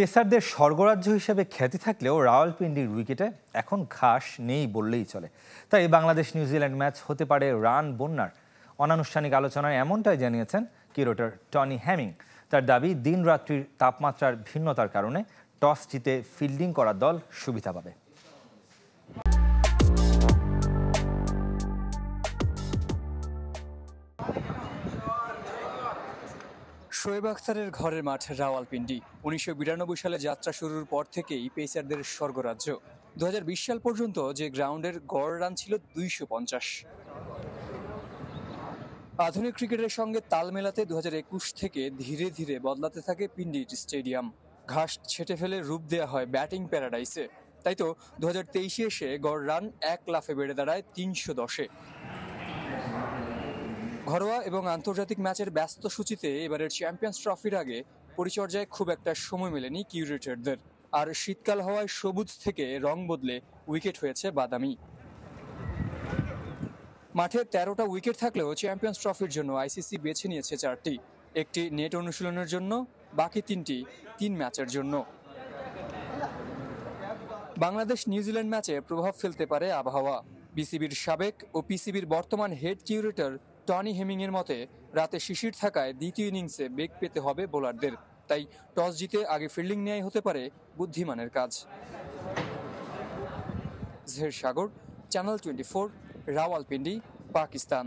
পেসারদের স্বর্গরাজ্য হিসেবে খ্যাতি থাকলেও রাওয়ালপিন্ডির উইকেটে এখন ঘাস নেই বললেই চলে। তাই বাংলাদেশ নিউজিল্যান্ড ম্যাচ হতে পারে রান বন্যার। অনানুষ্ঠানিক আলোচনায় এমনটাই জানিয়েছেন কিউরেটর টনি হ্যামিং। তার দাবি, দিন রাত্রির তাপমাত্রার ভিন্নতার কারণে টস জিতে ফিল্ডিং করা দল সুবিধা পাবে। শোয়েব আখতারের ঘরের মাঠ রাওয়ালপিন্ডি। ১৯৯২ সালে যাত্রা শুরুর পর থেকেই পেসারদের স্বর্গরাজ্য। ২০২০ সাল পর্যন্ত যে গ্রাউন্ডের গড় রান ছিল ২৫০। আধুনিক ক্রিকেটের সঙ্গে তাল মেলাতে ২০২১ থেকে ধীরে ধীরে বদলাতে থাকে পিন্ডির স্টেডিয়াম। ঘাস ছেটে ফেলে রূপ দেওয়া হয় ব্যাটিং প্যারাডাইসে। তাই তো ২০২৩ এসে গড় রান এক লাফে বেড়ে দাঁড়ায় ৩১০-এ। ঘরোয়া এবং আন্তর্জাতিক ম্যাচের ব্যস্ত সূচিতে এবারের চ্যাম্পিয়ন্স ট্রফির আগে পরিচর্যায় খুব একটা সময় মেলেনি কিউরেটরদের। আর শীতকাল হওয়ায় সবুজ থেকে রং বদলে উইকেট হয়েছে বাদামি। মাঠে ১৩টা উইকেট থাকলেও চ্যাম্পিয়ন্স ট্রফির জন্য আইসিসি বেছে নিয়েছে ৪টি। একটি নেট অনুশীলনের জন্য, বাকি ৩টি ৩ ম্যাচের জন্য। বাংলাদেশ নিউজিল্যান্ড ম্যাচে প্রভাব ফেলতে পারে আবহাওয়া। বিসিবির সাবেক ও পিসিবির বর্তমান হেড কিউরেটর টনি হেমিংয়ের মতে, রাতে শিশির থাকায় দ্বিতীয় ইনিংসে বেগ পেতে হবে বোলারদের। তাই টস জিতে আগে ফিল্ডিং নেয়াই হতে পারে বুদ্ধিমানের কাজ। জের সাগর, চ্যানেল 24, রাওয়ালপিন্ডি, পাকিস্তান।